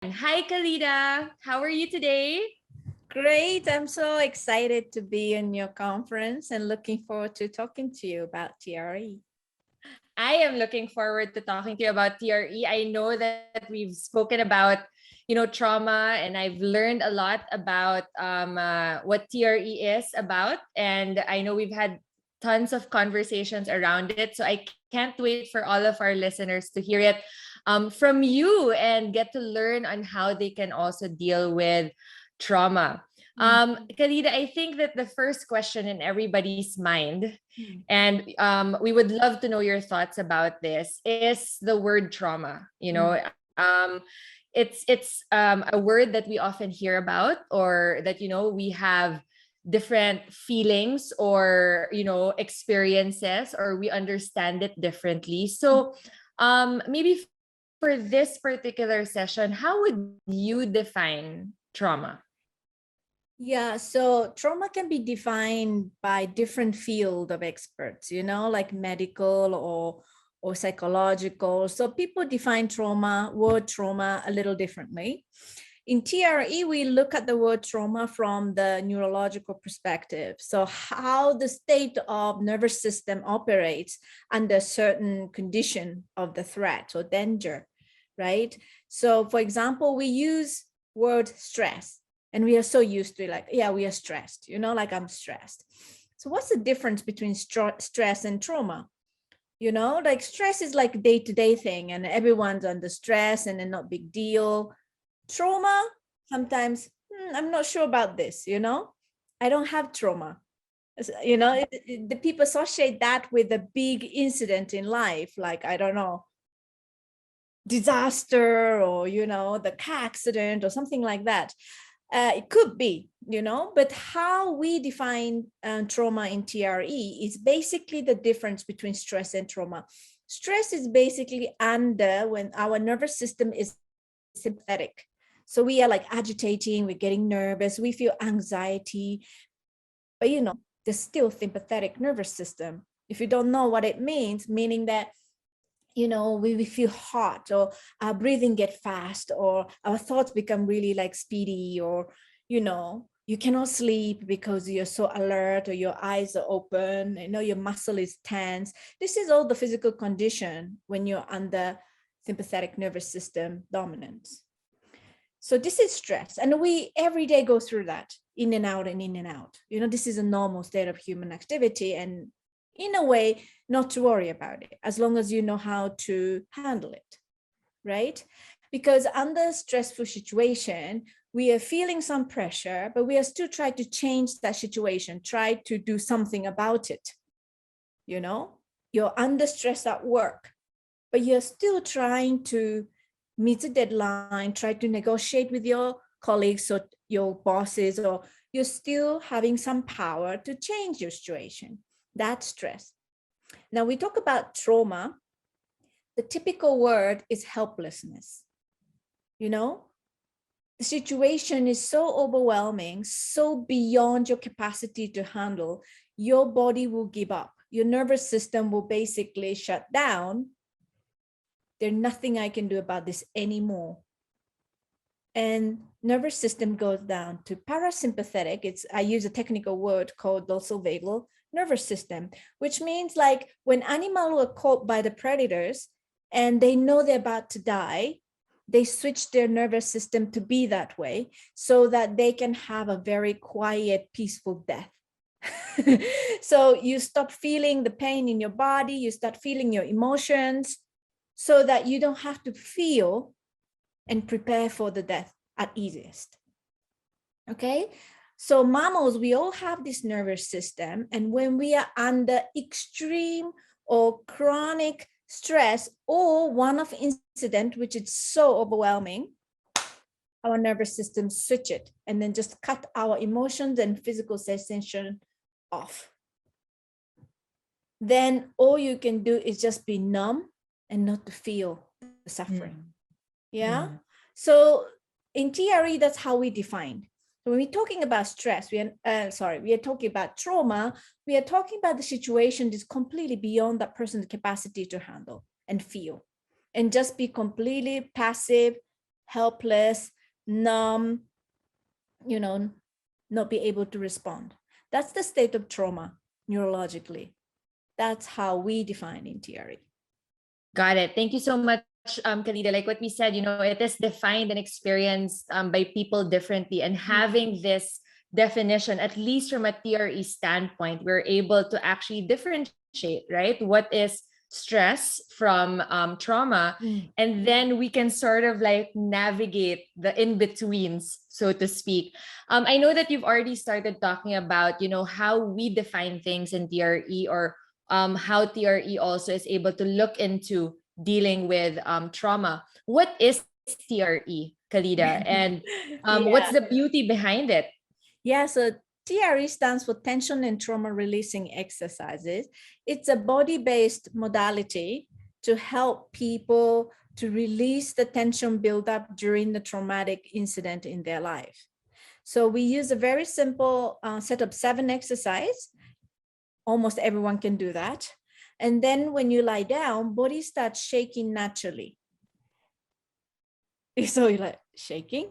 Hi, Khalida. How are you today? Great. I'm so excited to be in your conference and looking forward to talking to you about TRE. I am looking forward to talking to you about TRE. I know that we've spoken about trauma, and I've learned a lot about what TRE is about. And I know we've had tons of conversations around it. So I can't wait for all of our listeners to hear it from you and get to learn on how they can also deal with trauma. Khalida, I think that the first question in everybody's mind, Mhm. and we would love to know your thoughts about this, is the word trauma. It's a word that we often hear about, or that we have different feelings or experiences, or we understand it differently. So maybe for this particular session, how would you define trauma? Yeah, so trauma can be defined by different field of experts, like medical or psychological. So people define word trauma a little differently. In TRE, we look at the word trauma from the neurological perspective. So how the state of nervous system operates under certain condition of the threat or danger, right? So for example, we use word stress, and we are so used to it, like, yeah, we are stressed, like I'm stressed. So what's the difference between stress and trauma? Like stress is like day-to-day thing and everyone's under stress and then not big deal. Trauma, sometimes, I'm not sure about this, I don't have trauma. The people associate that with a big incident in life, like, I don't know, disaster or the car accident or something like that. It could be, but how we define trauma in TRE is basically the difference between stress and trauma. Stress is basically under when our nervous system is sympathetic. So we are like agitating, we're getting nervous, we feel anxiety, but there's still sympathetic nervous system. If you don't know what it means, meaning that we feel hot, or our breathing get fast, or our thoughts become really like speedy, or you cannot sleep because you're so alert, or your eyes are open, your muscle is tense. This is all the physical condition when you're under sympathetic nervous system dominance. So this is stress, and we every day go through that, in and out and in and out. This is a normal state of human activity, and in a way, not to worry about it, as long as you know how to handle it, right? Because under stressful situation, we are feeling some pressure, but we are still trying to change that situation, try to do something about it. You're under stress at work, but you're still trying to meet a deadline, try to negotiate with your colleagues or your bosses, or you're still having some power to change your situation. That's stress. Now we talk about trauma. The typical word is helplessness. The situation is so overwhelming, so beyond your capacity to handle, your body will give up. Your nervous system will basically shut down. There's nothing I can do about this anymore. And nervous system goes down to parasympathetic. I use a technical word called dorsal vagal nervous system, which means like when animals are caught by the predators and they know they're about to die, they switch their nervous system to be that way so that they can have a very quiet, peaceful death. So you stop feeling the pain in your body, you start feeling your emotions, so that you don't have to feel and prepare for the death at easiest. Okay, so mammals, we all have this nervous system, and when we are under extreme or chronic stress or one-off incident which is so overwhelming, our nervous system switch it and then just cut our emotions and physical sensation off. Then all you can do is just be numb and not to feel the suffering. Yeah. So in TRE, that's how we define. So when we're talking about stress, we are talking about trauma. We are talking about the situation that's completely beyond that person's capacity to handle and feel, and just be completely passive, helpless, numb, you know, not be able to respond. That's the state of trauma neurologically. That's how we define in TRE. Got it. Thank you so much, Khalida. Like what we said, it is defined and experienced by people differently. And having this definition, at least from a TRE standpoint, we're able to actually differentiate, right? What is stress from trauma. And then we can sort of like navigate the in-betweens, so to speak. I know that you've already started talking about, how we define things in TRE, or how TRE also is able to look into dealing with trauma. What is TRE, Khalida? And what's the beauty behind it? Yeah, so TRE stands for tension and trauma releasing exercises. It's a body-based modality to help people to release the tension buildup during the traumatic incident in their life. So we use a very simple set of 7 exercises. Almost everyone can do that. And then when you lie down, body starts shaking naturally. So you're like, shaking?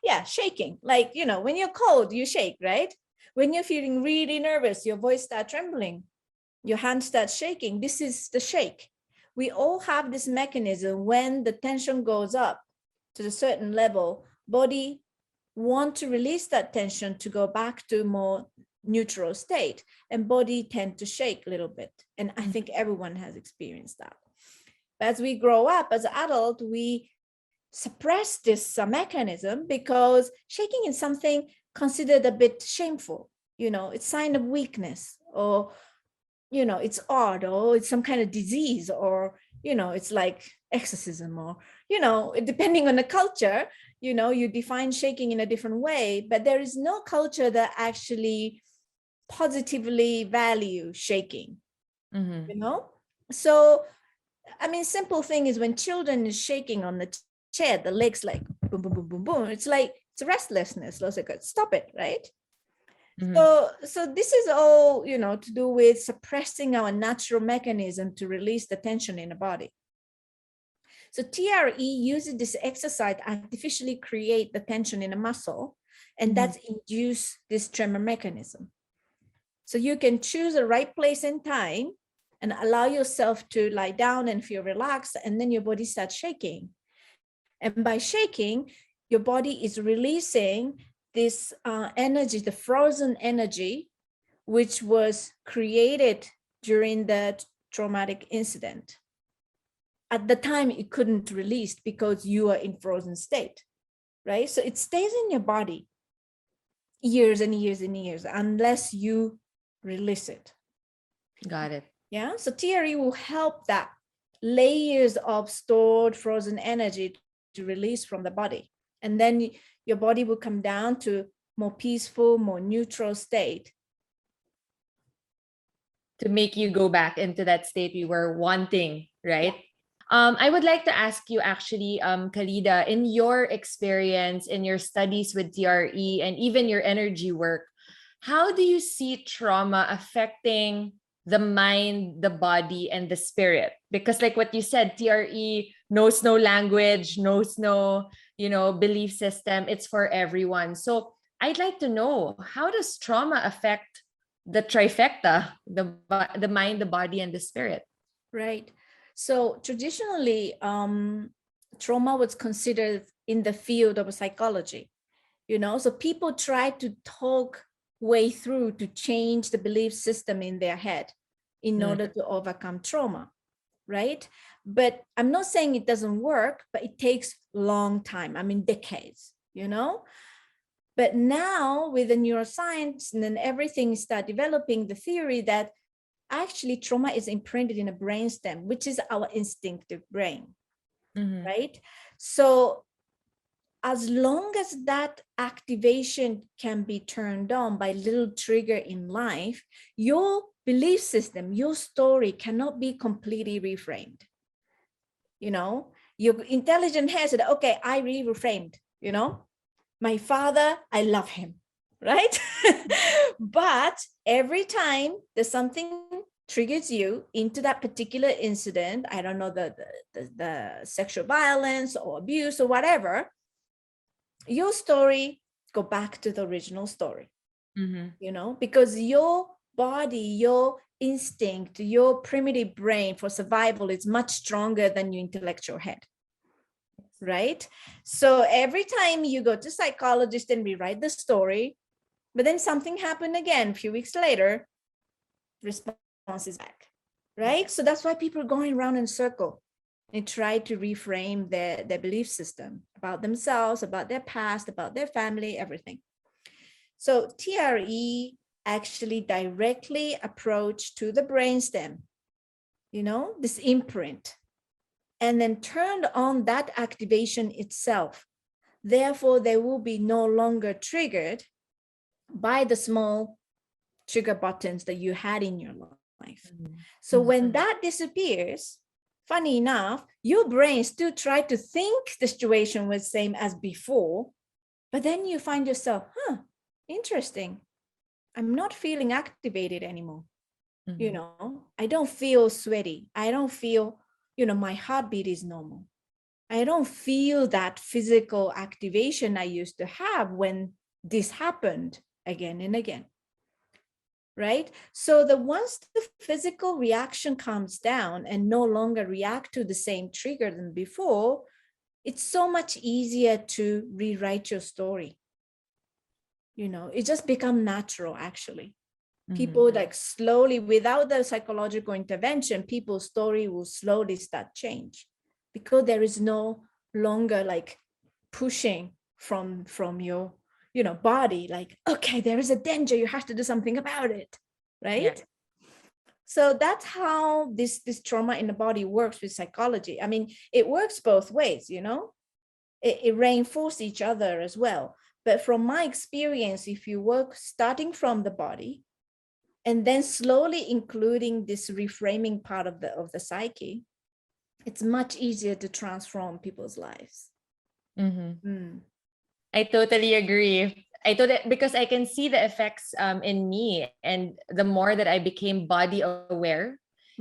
Yeah, shaking. Like, when you're cold, you shake, right? When you're feeling really nervous, your voice starts trembling. Your hand starts shaking. This is the shake. We all have this mechanism. When the tension goes up to a certain level, body want to release that tension to go back to more neutral state, and body tend to shake a little bit. And I think everyone has experienced that. But as we grow up as adult, we suppress this mechanism because shaking is something considered a bit shameful. It's sign of weakness, or it's odd, or it's some kind of disease, or it's like exorcism, or depending on the culture, you define shaking in a different way. But there is no culture that actually positively value shaking. So I mean, simple thing is when children is shaking on the chair, the legs like boom, boom, boom, boom, boom. It's like it's restlessness. Like, stop it, right? So this is all, to do with suppressing our natural mechanism to release the tension in the body. So TRE uses this exercise to artificially create the tension in a muscle, and that's induce this tremor mechanism. So you can choose the right place and time and allow yourself to lie down and feel relaxed, and then your body starts shaking. And by shaking, your body is releasing this energy, the frozen energy, which was created during the traumatic incident. At the time, it couldn't release because you are in frozen state, right? So it stays in your body years and years and years unless you release it. Got it. Yeah, so TRE will help that layers of stored frozen energy to release from the body. And then your body will come down to more peaceful, more neutral state. To make you go back into that state we were wanting, right? Yeah. I would like to ask you actually, Khalida, in your experience, in your studies with TRE and even your energy work, how do you see trauma affecting the mind, the body, and the spirit? Because like what you said, TRE knows no language, knows no, belief system. It's for everyone. So I'd like to know, how does trauma affect the trifecta, the mind, the body, and the spirit? Right. So traditionally, trauma was considered in the field of psychology, so people try to talk way through to change the belief system in their head in order to overcome trauma, right? But I'm not saying it doesn't work, but it takes long time. I mean, decades, But now with the neuroscience and then everything start developing the theory that actually trauma is imprinted in a brainstem, which is our instinctive brain, right? So as long as that activation can be turned on by little trigger in life, your belief system, your story cannot be completely reframed. Your intelligent head said, okay, I reframed, my father, I love him, right? But every time there's something triggers you into that particular incident, I don't know, the sexual violence or abuse or whatever, your story go back to the original story. You know, because your body, your instinct, your primitive brain for survival is much stronger than your intellectual head, right? So every time you go to psychologist and rewrite the story, but then something happened again a few weeks later, response is back, right? So that's why people are going around in circle and try to reframe their belief system about themselves, about their past, about their family, everything. So TRE actually directly approach to the brainstem, you know, this imprint, and then turned on that activation itself. Therefore, they will be no longer triggered by the small trigger buttons that you had in your life. So when that disappears, funny enough, your brain still try to think the situation was same as before, but then you find yourself, interesting. I'm not feeling activated anymore. You know, I don't feel sweaty. I don't feel, you know, my heartbeat is normal. I don't feel that physical activation I used to have when this happened again and again. Right? So the once the physical reaction calms down and no longer react to the same trigger than before, it's so much easier to rewrite your story. You know, it just become natural actually. People like slowly, without the psychological intervention, people's story will slowly start change because there is no longer like pushing from your, you know, body, like, okay, there is a danger, you have to do something about it, right? Yeah. So that's how this trauma in the body works with psychology. I mean, it works both ways, you know, it reinforces each other as well. But from my experience, if you work starting from the body and then slowly including this reframing part of the psyche, it's much easier to transform people's lives. I totally agree. Because I can see the effects in me, and the more that I became body aware,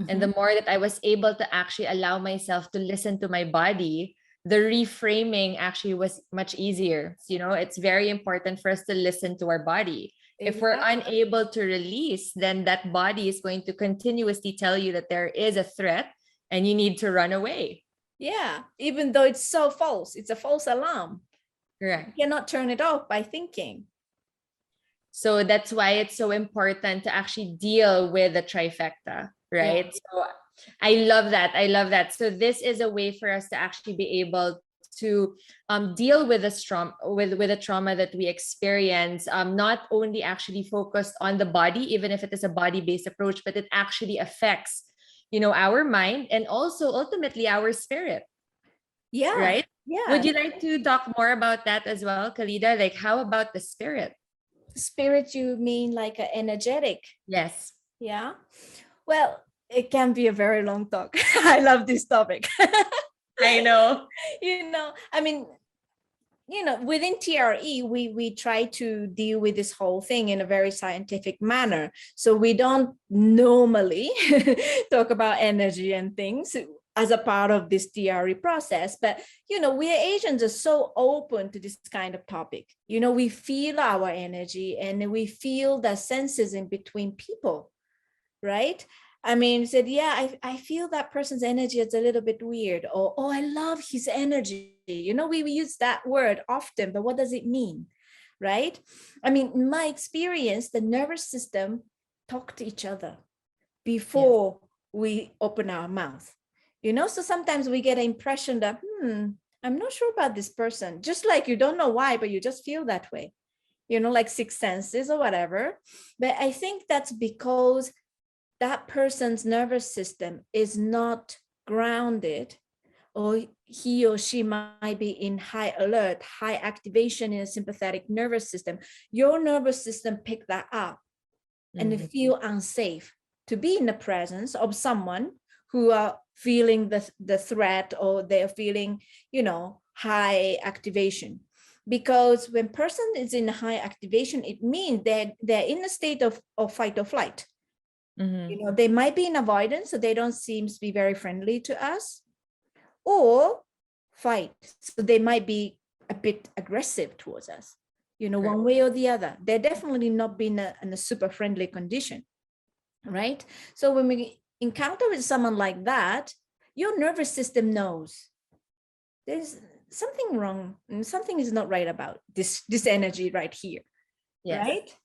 and the more that I was able to actually allow myself to listen to my body, the reframing actually was much easier. So, you know, it's very important for us to listen to our body. If we're unable to release, then that body is going to continuously tell you that there is a threat and you need to run away. Yeah, even though it's so false, it's a false alarm. Correct. You cannot turn it off by thinking. So that's why it's so important to actually deal with the trifecta, right? Yeah. So I love that. I love that. So this is a way for us to actually be able to deal with the trauma that we experience, not only actually focused on the body, even if it is a body-based approach, but it actually affects, you know, our mind and also ultimately our spirit. Yeah. Right? Yeah. Would you like to talk more about that as well, Khalida? Like, how about the spirit? Spirit, you mean like an energetic? Yes. Yeah. Well, it can be a very long talk. I love this topic. I know. You know, I mean, you know, within TRE, we try to deal with this whole thing in a very scientific manner. So we don't normally talk about energy and things as a part of this TRE process. But, you know, we Asians are so open to this kind of topic. You know, we feel our energy and we feel the senses in between people, right? I mean, said, yeah, I feel that person's energy is a little bit weird, or, oh, I love his energy. You know, we use that word often, but what does it mean, right? I mean, in my experience, the nervous system talk to each other before we open our mouth, you know? So sometimes we get an impression that, I'm not sure about this person, just like you don't know why, but you just feel that way, you know, like sixth senses or whatever. But I think that's because that person's nervous system is not grounded, or he or she might be in high alert, high activation in a sympathetic nervous system. Your nervous system pick that up and feel unsafe to be in the presence of someone who are feeling the threat, or they're feeling, you know, high activation. Because when person is in high activation, it means they're in a state of fight or flight. Mm-hmm. They might be in avoidance, so they don't seem to be very friendly to us, or fight, so they might be a bit aggressive towards us, Correct. one way or the other. They're definitely not being in a super friendly condition, right? So when we encounter with someone like that, your nervous system knows there's something wrong and something is not right about this energy right here. Yes. Right?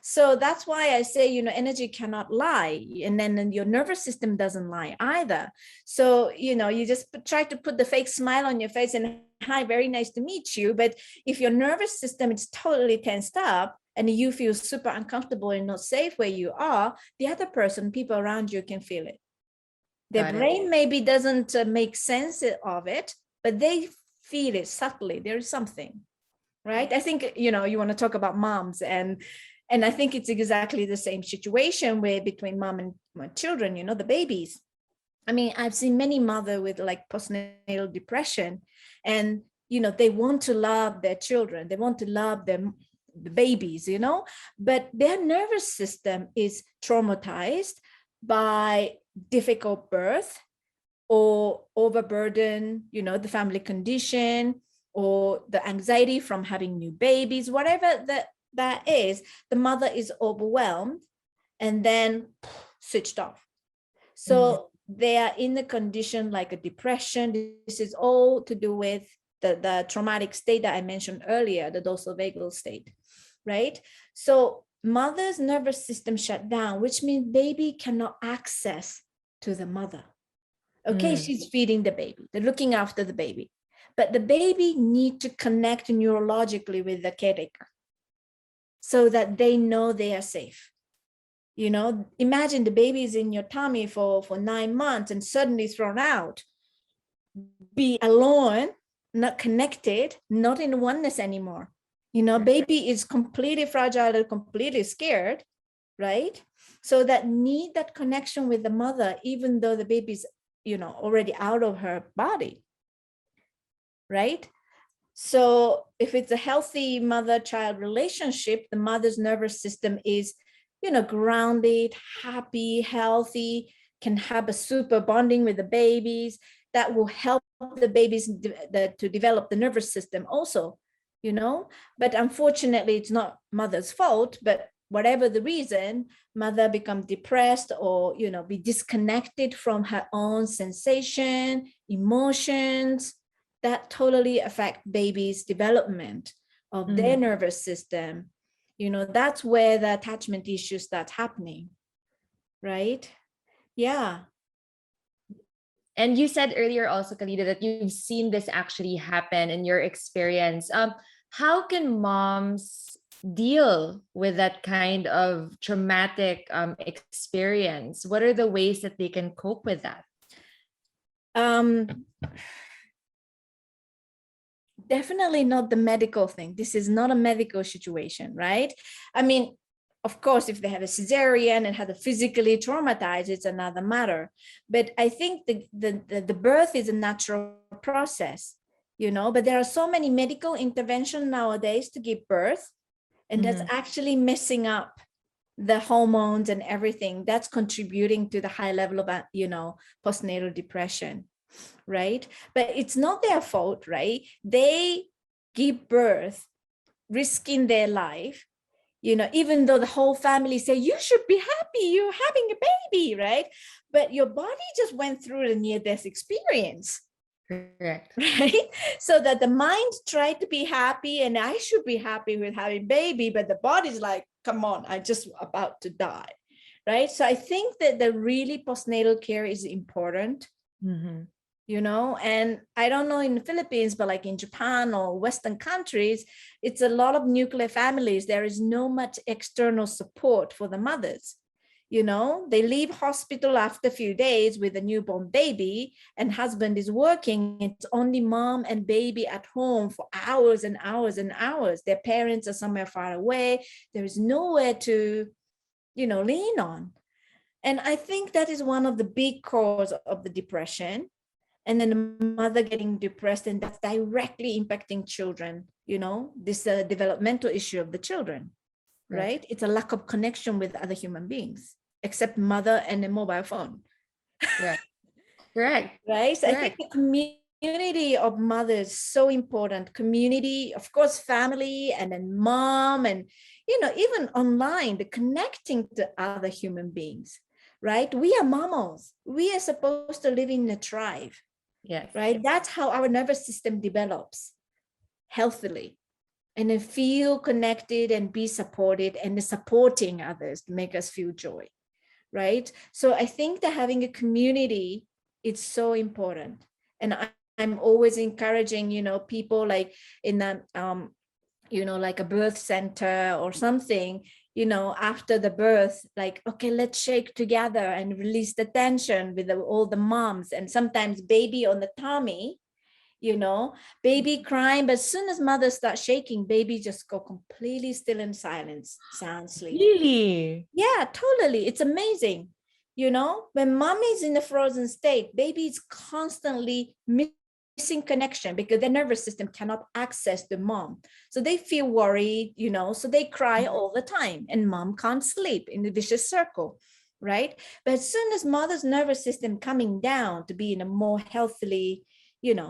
So that's why I say, energy cannot lie. And then your nervous system doesn't lie either. So, you just try to put the fake smile on your face and, hi, very nice to meet you. But if your nervous system is totally tensed up and you feel super uncomfortable and not safe where you are, the other person, people around you can feel it. Their Got it. brain maybe doesn't make sense of it, but they feel it subtly. There is something. Right? I think, you want to talk about moms, and I think it's exactly the same situation where between mom and my children, the babies. I mean, I've seen many mother with like postnatal depression, and they want to love their children, they want to love the babies, but their nervous system is traumatized by difficult birth or overburden, the family condition, or the anxiety from having new babies, whatever that is. The mother is overwhelmed and then switched off. So they are in a condition like a depression. This is all to do with the traumatic state that I mentioned earlier, the dorsal vagal state, right? So mother's nervous system shut down, which means baby cannot access to the mother. Okay, she's feeding the baby, they're looking after the baby, but the baby need to connect neurologically with the caretaker so that they know they are safe. Imagine the baby is in your tummy for 9 months and suddenly thrown out, be alone, not connected, not in oneness anymore. Baby is completely fragile and completely scared, right? So that need that connection with the mother, even though the baby's already out of her body, right? So if it's a healthy mother-child relationship, the mother's nervous system is grounded, happy, healthy, can have a super bonding with the babies that will help the babies to develop the nervous system also. But unfortunately it's not mother's fault, but whatever the reason, mother become depressed or be disconnected from her own sensation, emotions, that totally affect baby's development of their nervous system. That's where the attachment issue starts happening, right? Yeah. And you said earlier also, Khalida, that you've seen this actually happen in your experience. How can moms deal with that kind of traumatic experience? What are the ways that they can cope with that? Definitely not the medical thing. This is not a medical situation, right? I mean, of course, if they have a cesarean and had a physically traumatized, it's another matter. But I think the birth is a natural process, but there are so many medical interventions nowadays to give birth, and that's actually messing up the hormones and everything. That's contributing to the high level of, postnatal depression, right? But it's not their fault, right? They give birth, risking their life, even though the whole family say, you should be happy, you're having a baby, right? But your body just went through a near-death experience. Correct. Right? So that the mind tried to be happy and I should be happy with having baby, but the body's like, come on, I'm just about to die. Right? So I think that the really postnatal care is important. And I don't know in the Philippines, but like in Japan or Western countries, it's a lot of nuclear families. There is no much external support for the mothers. They leave hospital after a few days with a newborn baby and husband is working. It's only mom and baby at home for hours and hours and hours. Their parents are somewhere far away. There is nowhere to, lean on. And I think that is one of the big cause of the depression. And then the mother getting depressed, and that's directly impacting children, this developmental issue of the children, right? It's a lack of connection with other human beings. except mother and a mobile phone. Right. Correct. Right? So I think Correct. the community of mothers is so important. Community, of course, family, and then mom, and even online, the connecting to other human beings. Right? We are mammals. We are supposed to live in a tribe. Yes. Right? That's how our nervous system develops healthily, and then feel connected and be supported, and supporting others to make us feel joy. Right? So I think that having a community, it's so important. And I'm always encouraging, people like in a like a birth center or something, after the birth, like, okay, let's shake together and release the tension with all the moms, and sometimes baby on the tummy, baby crying, but as soon as mother starts shaking, baby just go completely still in silence, sound asleep. Really? Yeah, totally. It's amazing. When mommy is in a frozen state, baby is constantly missing connection because their nervous system cannot access the mom. So they feel worried, so they cry all the time, and mom can't sleep in the vicious circle, right? But as soon as mother's nervous system coming down to be in a more healthily,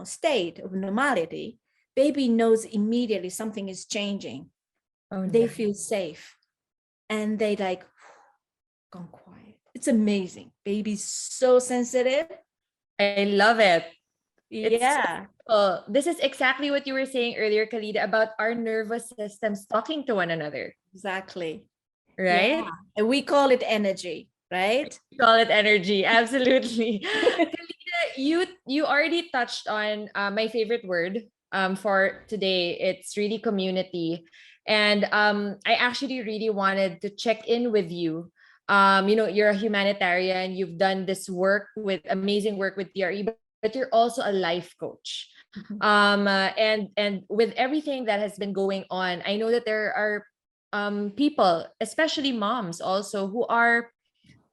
state of normality, baby knows immediately something is changing. Oh They no. feel safe, and they like gone quiet. It's amazing. Baby's so sensitive. I love it. It's so Yeah, simple. This is exactly what you were saying earlier, Khalida, about our nervous systems talking to one another, exactly. Yeah. right? And we call it energy, right? We call it energy. Absolutely. Khalida, you already touched on my favorite word for today. It's really community. And I actually really wanted to check in with you. You're a humanitarian. You've done this work with amazing work with TRE, but you're also a life coach. And with everything that has been going on, I know that there are people, especially moms, also who are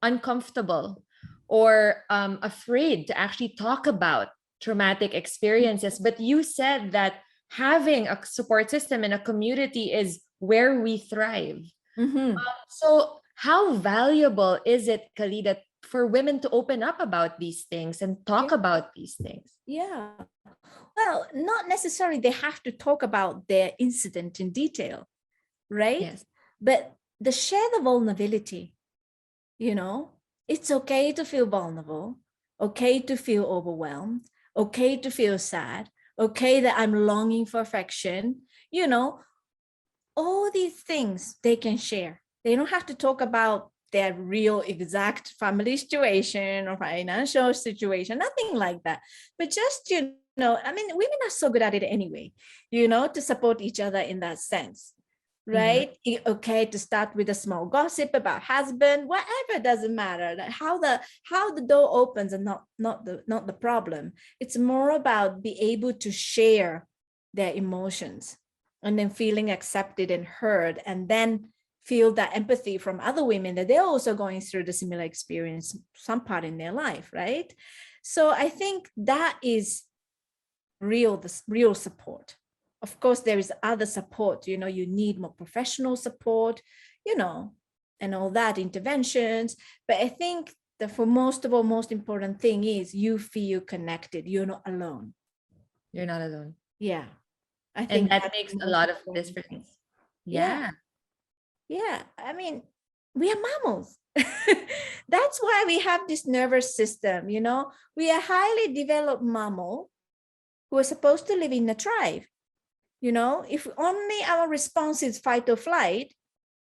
uncomfortable or afraid to actually talk about traumatic experiences. But you said that having a support system and a community is where we thrive. Mm-hmm. So, how valuable is it, Khalida, for women to open up about these things and talk Yeah. about these things? Yeah. Well, not necessarily they have to talk about their incident in detail, right? Yes. But the share the vulnerability, you know, it's okay to feel vulnerable, okay to feel overwhelmed, okay to feel sad, okay that I'm longing for affection, all these things they can share. They don't have to talk about their real exact family situation or financial situation, nothing like that. But just, I mean, women are so good at it anyway, to support each other in that sense. Mhm. Right? Okay, to start with a small gossip about husband, whatever, doesn't matter. How the door opens and not the problem. It's more about be able to share their emotions, and then feeling accepted and heard, and then feel that empathy from other women that they're also going through the similar experience some part in their life, right? So I think that is real support. Of course there is other support, you need more professional support, you know and all that, interventions. But I think the for most of all most important thing is you feel connected, you're not alone. You're not alone. Yeah, I And think that that's makes the a most lot of important thing. difference. Yeah. Yeah. Yeah, I mean, we are mammals. That's why we have this nervous system, We are highly developed mammal who are supposed to live in a tribe. If only our response is fight or flight,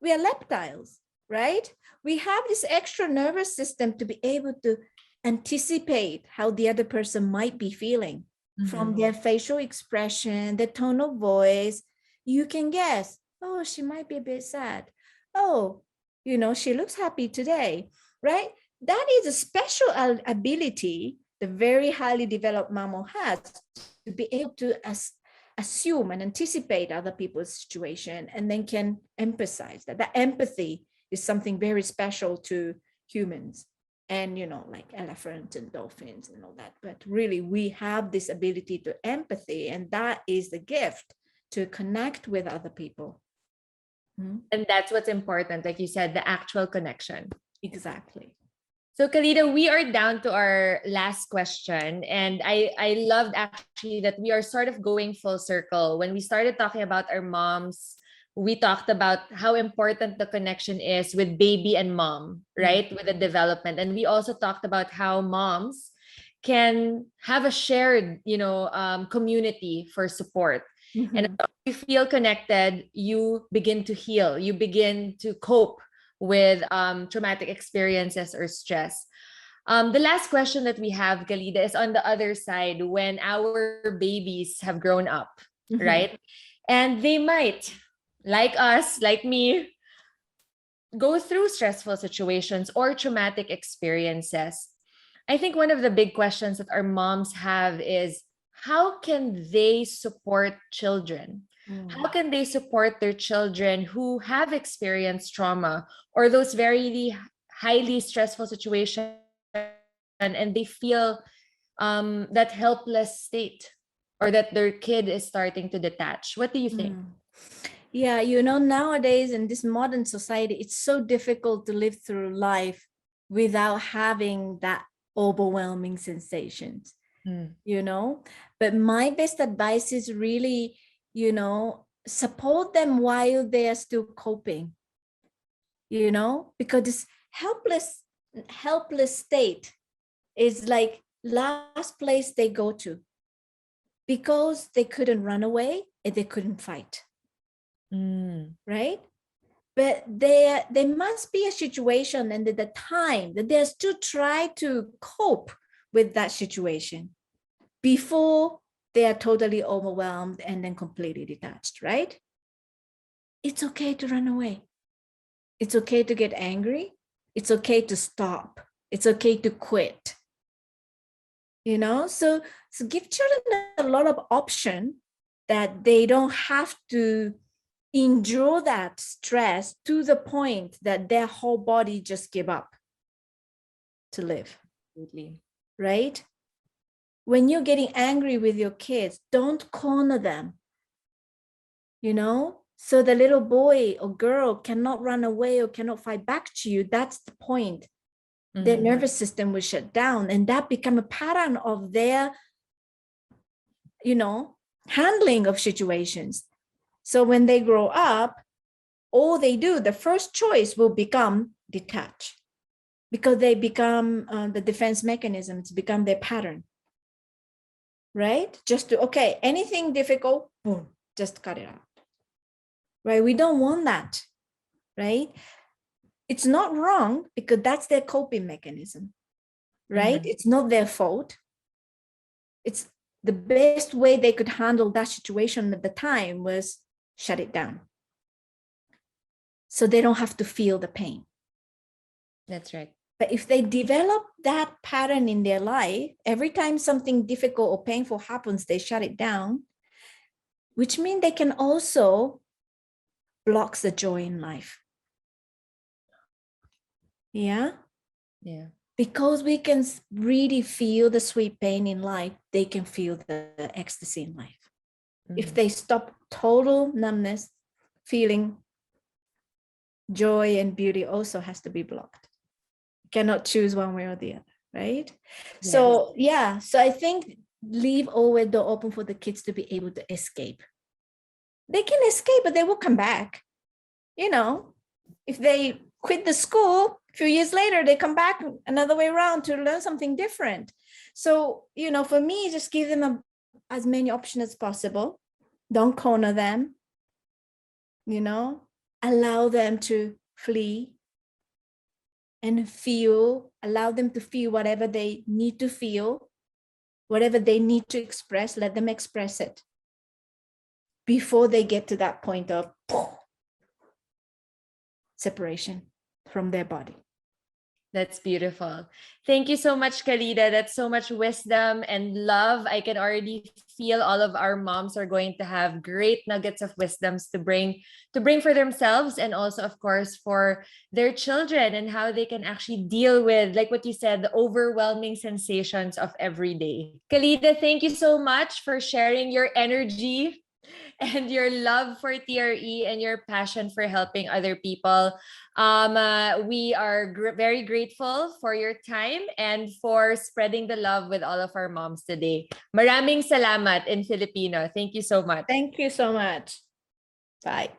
we are reptiles, right? We have this extra nervous system to be able to anticipate how the other person might be feeling from Mhm. their facial expression, their tone of voice. You can guess, oh, she might be a bit sad. Oh, she looks happy today, right? That is a special ability the very highly developed mammal has to be able to assume and anticipate other people's situation, and then can empathize. That empathy is something very special to humans, and like elephants and dolphins and all that. But really we have this ability to empathy, and that is the gift to connect with other people. And that's what's important. Like you said, the actual connection. Exactly. So, Khalida, we are down to our last question. And I loved actually that we are sort of going full circle. When we started talking about our moms, we talked about how important the connection is with baby and mom, Mm. right? With the development. And we also talked about how moms can have a shared, community for support. And Mhm. as you feel connected, you begin to heal, you begin to cope with traumatic experiences or stress. The last question that we have, Galida, is on the other side when our babies have grown up, right? Mhm. And they might, like us, like me, go through stressful situations or traumatic experiences. I think one of the big questions that our moms have is how can they support children? How Mm. can they support their children who have experienced trauma or those very highly stressful situations and they feel that helpless state or that their kid is starting to detach? What do you think? Mm. Yeah, nowadays in this modern society, it's so difficult to live through life without having that overwhelming sensations, Mm. you know. But my best advice is really, support them while they are still coping, because this helpless state is like last place they go to because they couldn't run away and they couldn't fight, Mm. right? But there must be a situation and the time that they still try to cope with that situation before they are totally overwhelmed and then completely detached, right? It's okay to run away. It's okay to get angry. It's okay to stop. It's okay to quit. So give children a lot of option that they don't have to endure that stress to the point that their whole body just give up to live, Absolutely. right? When you're getting angry with your kids, don't corner them, so the little boy or girl cannot run away or cannot fight back to you. That's the point. Their Mhm. nervous system will shut down and that become a pattern of their, you know, handling of situations. So when they grow up, all they do, the first choice will become detach because they become the defense mechanisms become their pattern, right? Just to, okay, anything difficult, boom, just cut it out, right? We don't want that, right? It's not wrong because that's their coping mechanism, right? Mhm. It's not their fault. It's the best way they could handle that situation at the time was shut it down so they don't have to feel the pain. That's right. But if they develop that pattern in their life, every time something difficult or painful happens, they shut it down, which means they can also block the joy in life. Yeah. Yeah. Because we can really feel the sweet pain in life, they can feel the ecstasy in life. If Mhm. they stop total numbness, feeling joy and beauty also has to be blocked. You cannot choose one way or the other, right? Yes. So yeah, so I think leave always door open for the kids to be able to escape. They can escape, but they will come back. You know, if they quit the school, a few years later, they come back another way around to learn something different. So, for me, just give them as many options as possible. Don't corner them, allow them to flee and allow them to feel whatever they need to feel, whatever they need to express, let them express it before they get to that point of separation from their body. That's beautiful. Thank you so much, Khalida. That's so much wisdom and love. I can already feel all of our moms are going to have great nuggets of wisdoms to bring for themselves and also, of course, for their children and how they can actually deal with, like what you said, the overwhelming sensations of every day. Khalida, thank you so much for sharing your energy, and your love for TRE and your passion for helping other people. We are very grateful for your time and for spreading the love with all of our moms today. Maraming salamat in Filipino. Thank you so much. Thank you so much. Bye.